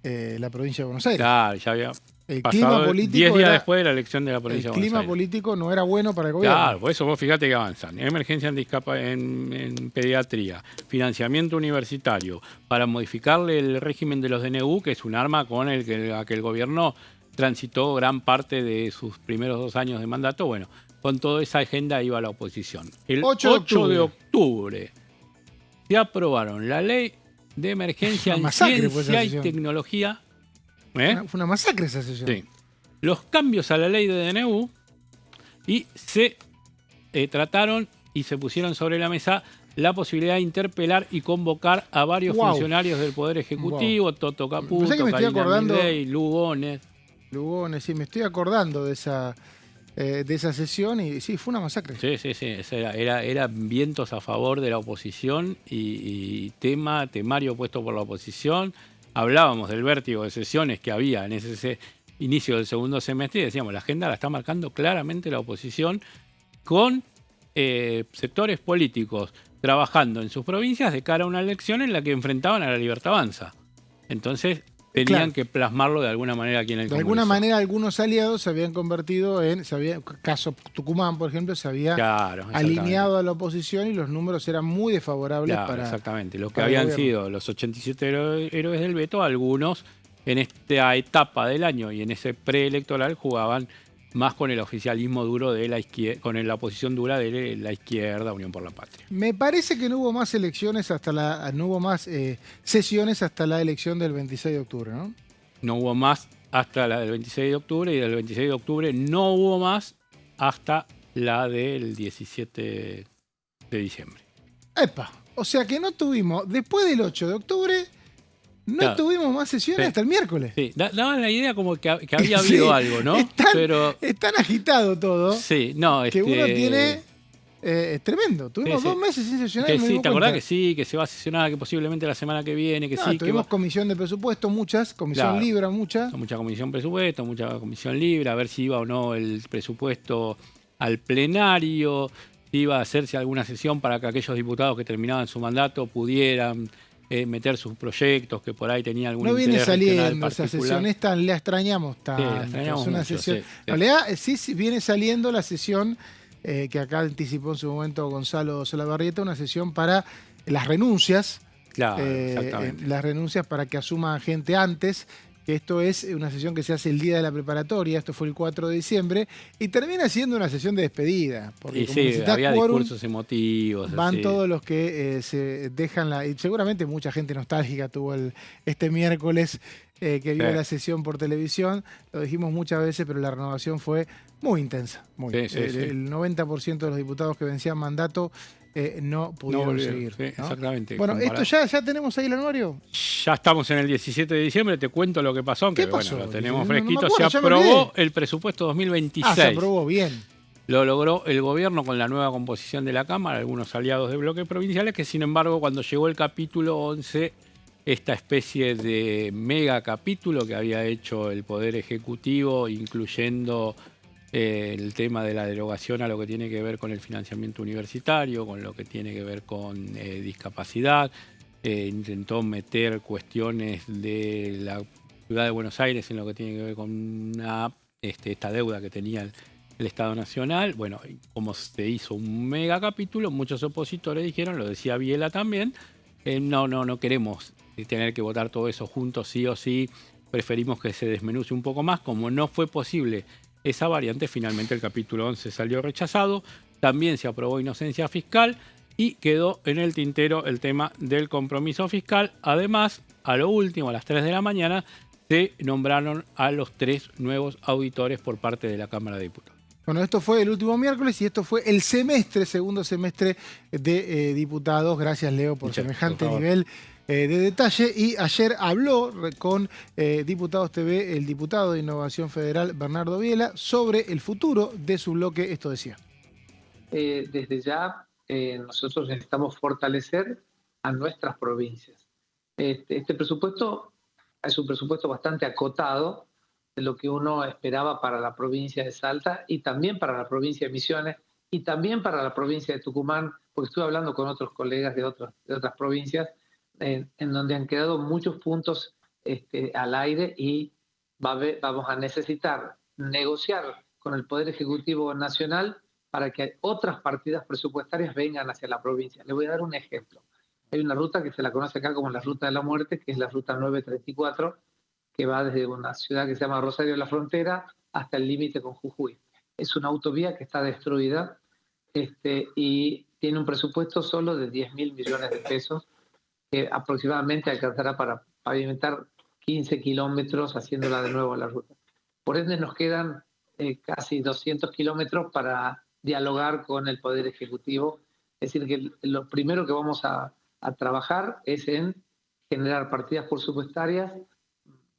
la provincia de Buenos Aires. Claro, ya había el clima político 10 días después de la elección de la provincia de Buenos Aires. El clima político no era bueno para el gobierno. Claro, por eso vos fíjate que avanzan. Emergencia en pediatría, financiamiento universitario, para modificarle el régimen de los DNU, que es un arma con el que el gobierno transitó gran parte de sus primeros 2 años de mandato. Bueno, con toda esa agenda iba la oposición. El 8 de octubre se aprobaron la ley de emergencia en ciencia y tecnología. Fue una masacre esa sesión. Sí. Los cambios a la ley de DNU, y se trataron y se pusieron sobre la mesa la posibilidad de interpelar y convocar a varios funcionarios del Poder Ejecutivo, Toto Caputo, Karina Milei, Lugones. Lugones, sí, me estoy acordando de esa sesión y sí, fue una masacre. Sí. Era vientos a favor de la oposición y temario puesto por la oposición. Hablábamos del vértigo de sesiones que había en ese inicio del segundo semestre y decíamos, la agenda la está marcando claramente la oposición con sectores políticos trabajando en sus provincias de cara a una elección en la que enfrentaban a la Libertad Avanza. Entonces tenían que plasmarlo de alguna manera aquí en el Congreso. De alguna manera algunos aliados se habían convertido caso Tucumán, por ejemplo, se había alineado a la oposición y los números eran muy desfavorables para... Exactamente, los que habían sido los 87 héroes del veto, algunos en esta etapa del año y en ese preelectoral jugaban más con el oficialismo duro de la izquierda, con la oposición dura de la izquierda, Unión por la Patria. Me parece que no hubo más elecciones no hubo más sesiones hasta la elección del 26 de octubre, ¿no? No hubo más hasta la del 26 de octubre y del 26 de octubre no hubo más hasta la del 17 de diciembre. ¡Epa! O sea que no tuvimos, después del 8 de octubre... No tuvimos más sesiones hasta el miércoles. Sí, daban la idea como que había habido algo, ¿no? Es tan agitado todo que uno tiene... es tremendo. Tuvimos 2 meses sin sesionar. ¿Te acordás que sí, que se va a sesionar, que posiblemente la semana que viene, que sí? Tuvimos comisión de presupuesto, comisión libre, mucha comisión presupuesto, mucha comisión libre, a ver si iba o no el presupuesto al plenario, si iba a hacerse alguna sesión para que aquellos diputados que terminaban su mandato pudieran... meter sus proyectos que por ahí tenía algún interés. No viene saliendo esa sesión, la extrañamos tanto. Sí, la extrañamos es una mucho, sesión. En realidad sí viene saliendo la sesión que acá anticipó en su momento Gonzalo Solabarrieta, una sesión para las renuncias. Claro, exactamente. Las renuncias para que asuma gente antes. Esto es una sesión que se hace el día de la preparatoria, esto fue el 4 de diciembre, y termina siendo una sesión de despedida. Porque y sí, había discursos emotivos. Van todos los que se dejan y seguramente mucha gente nostálgica tuvo este miércoles que vio la sesión por televisión. Lo dijimos muchas veces, pero la renovación fue muy intensa. El 90% de los diputados que vencían mandato no pudieron seguir. Sí, ¿no? Exactamente. Bueno, ¿esto ya tenemos ahí el anuario? Ya estamos en el 17 de diciembre, te cuento lo que pasó, aunque ¿Qué pasó? Bueno, lo tenemos fresquito. No me acuerdo, se aprobó el presupuesto 2026. Se aprobó, bien. Lo logró el gobierno con la nueva composición de la Cámara, algunos aliados de bloques provinciales, que sin embargo cuando llegó el capítulo 11, esta especie de mega capítulo que había hecho el Poder Ejecutivo, incluyendo el tema de la derogación a lo que tiene que ver con el financiamiento universitario, con lo que tiene que ver con discapacidad, intentó meter cuestiones de la Ciudad de Buenos Aires en lo que tiene que ver con esta deuda que tenía el Estado Nacional. Bueno, como se hizo un mega capítulo, muchos opositores dijeron, lo decía Biela también, no queremos tener que votar todo eso juntos sí o sí, preferimos que se desmenuce un poco más. Como no fue posible esa variante, finalmente el capítulo 11 salió rechazado, también se aprobó inocencia fiscal y quedó en el tintero el tema del compromiso fiscal. Además, a lo último, a las 3 de la mañana, se nombraron a los 3 nuevos auditores por parte de la Cámara de Diputados. Bueno, esto fue el último miércoles y esto fue el segundo semestre de diputados. Gracias, Leo, por semejante nivel de detalle. Y ayer habló con Diputados TV el diputado de Innovación Federal, Bernardo Biela, sobre el futuro de su bloque. Esto decía. Desde ya nosotros necesitamos fortalecer a nuestras provincias. Este presupuesto es un presupuesto bastante acotado de lo que uno esperaba para la provincia de Salta y también para la provincia de Misiones y también para la provincia de Tucumán, porque estuve hablando con otros colegas de otras provincias en donde han quedado muchos puntos al aire y vamos a necesitar negociar con el Poder Ejecutivo Nacional para que otras partidas presupuestarias vengan hacia la provincia. Le voy a dar un ejemplo. Hay una ruta que se la conoce acá como la Ruta de la Muerte, que es la Ruta 934, que va desde una ciudad que se llama Rosario de la Frontera hasta el límite con Jujuy. Es una autovía que está destruida y tiene un presupuesto solo de 10.000 millones de pesos, que aproximadamente alcanzará para pavimentar 15 kilómetros haciéndola de nuevo la ruta. Por ende nos quedan casi 200 kilómetros para dialogar con el Poder Ejecutivo. Es decir, que lo primero que vamos a trabajar es en generar partidas presupuestarias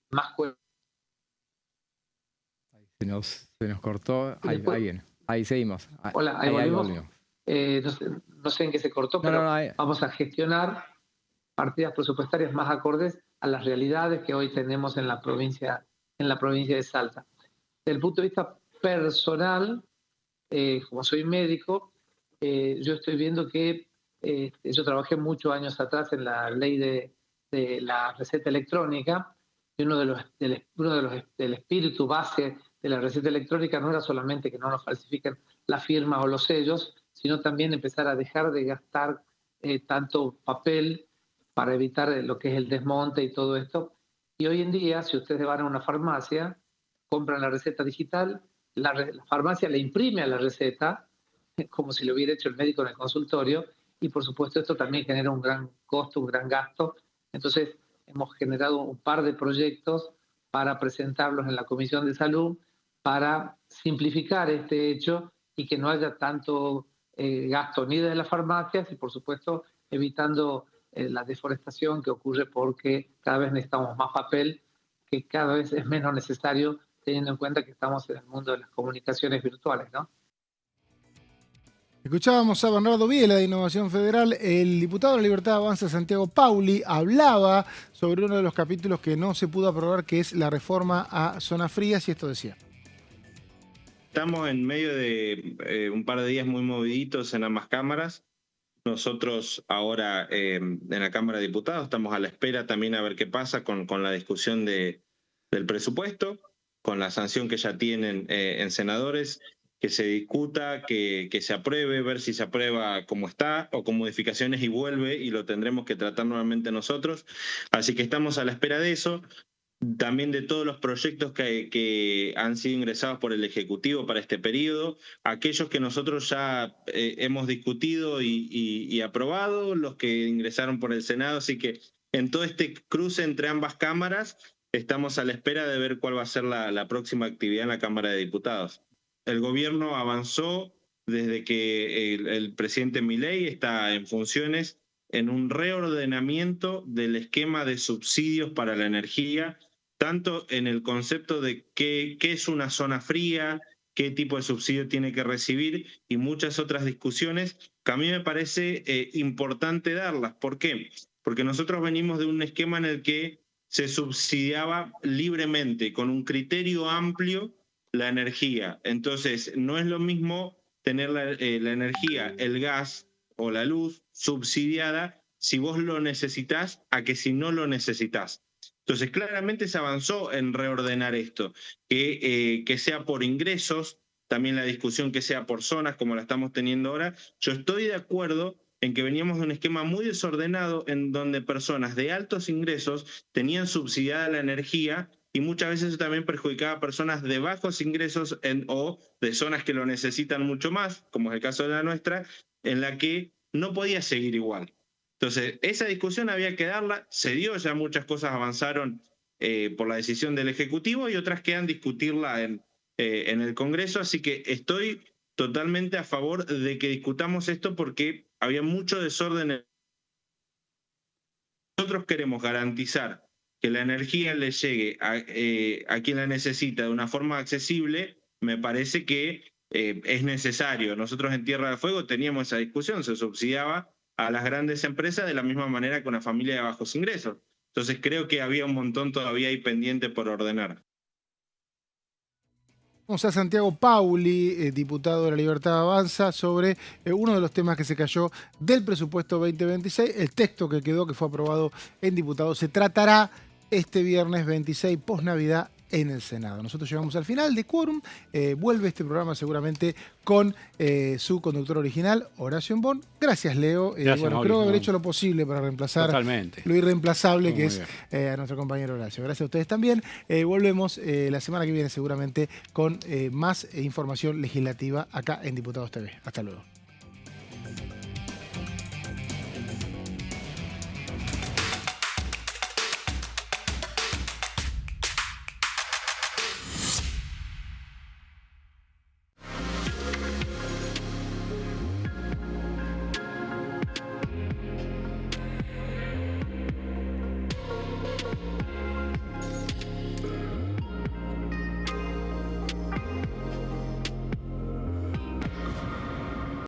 más cuerpos. Se nos cortó. Ahí seguimos. Hola, ahí volvimos. No sé en qué se cortó, pero vamos a gestionar partidas presupuestarias más acordes a las realidades que hoy tenemos en la provincia de Salta. Desde el punto de vista personal, como soy médico, yo estoy viendo que yo trabajé muchos años atrás en la ley de la receta electrónica, y uno del espíritu base de la receta electrónica no era solamente que no nos falsifiquen la firma o los sellos, sino también empezar a dejar de gastar tanto papel para evitar lo que es el desmonte y todo esto. Y hoy en día, si ustedes van a una farmacia, compran la receta digital, la farmacia le imprime a la receta, como si lo hubiera hecho el médico en el consultorio, y por supuesto esto también genera un gran costo, un gran gasto. Entonces hemos generado un par de proyectos para presentarlos en la Comisión de Salud para simplificar este hecho y que no haya tanto gasto ni de las farmacias y por supuesto evitando la deforestación que ocurre porque cada vez necesitamos más papel, que cada vez es menos necesario teniendo en cuenta que estamos en el mundo de las comunicaciones virtuales, ¿no? Escuchábamos a Bernardo Biela de Innovación Federal. El diputado de la Libertad Avanza, Santiago Pauli, hablaba sobre uno de los capítulos que no se pudo aprobar, que es la reforma a zonas frías, y esto decía. Estamos en medio de un par de días muy moviditos en ambas cámaras. Nosotros ahora en la Cámara de Diputados estamos a la espera también a ver qué pasa con la discusión del presupuesto, con la sanción que ya tienen en senadores, que se discuta, que se apruebe, ver si se aprueba como está o con modificaciones y vuelve y lo tendremos que tratar nuevamente nosotros. Así que estamos a la espera de eso. También de todos los proyectos que han sido ingresados por el Ejecutivo para este periodo, aquellos que nosotros ya hemos discutido y aprobado, los que ingresaron por el Senado, así que en todo este cruce entre ambas cámaras estamos a la espera de ver cuál va a ser la próxima actividad en la Cámara de Diputados. El gobierno avanzó desde que el presidente Milei está en funciones en un reordenamiento del esquema de subsidios para la energía, tanto en el concepto de qué es una zona fría, qué tipo de subsidio tiene que recibir y muchas otras discusiones que a mí me parece importante darlas. ¿Por qué? Porque nosotros venimos de un esquema en el que se subsidiaba libremente, con un criterio amplio, la energía. Entonces, no es lo mismo tener la energía, el gas o la luz subsidiada si vos lo necesitas a que si no lo necesitas. Entonces, claramente se avanzó en reordenar esto, que sea por ingresos, también la discusión que sea por zonas, como la estamos teniendo ahora. Yo estoy de acuerdo en que veníamos de un esquema muy desordenado en donde personas de altos ingresos tenían subsidiada la energía y muchas veces eso también perjudicaba a personas de bajos ingresos o de zonas que lo necesitan mucho más, como es el caso de la nuestra, en la que no podía seguir igual. Entonces, esa discusión había que darla, se dio, ya muchas cosas avanzaron por la decisión del Ejecutivo y otras quedan discutirla en el Congreso, así que estoy totalmente a favor de que discutamos esto porque había mucho desorden. Nosotros queremos garantizar que la energía le llegue a quien la necesita de una forma accesible. Me parece que es necesario. Nosotros en Tierra del Fuego teníamos esa discusión, se subsidiaba a las grandes empresas de la misma manera que una familia de bajos ingresos. Entonces creo que había un montón todavía ahí pendiente por ordenar. Vamos a Santiago Pauli, diputado de La Libertad Avanza, sobre uno de los temas que se cayó del presupuesto 2026, el texto que quedó, que fue aprobado en diputados. Se tratará este viernes 26, post-Navidad, en el Senado. Nosotros llegamos al final de Quórum. Vuelve este programa seguramente con su conductor original, Horacio Embón. Gracias, Leo. Gracias, bueno, creo haber hecho lo posible para reemplazar lo irreemplazable que es a nuestro compañero Horacio. Gracias a ustedes también. Volvemos la semana que viene seguramente con más información legislativa acá en Diputados TV. Hasta luego.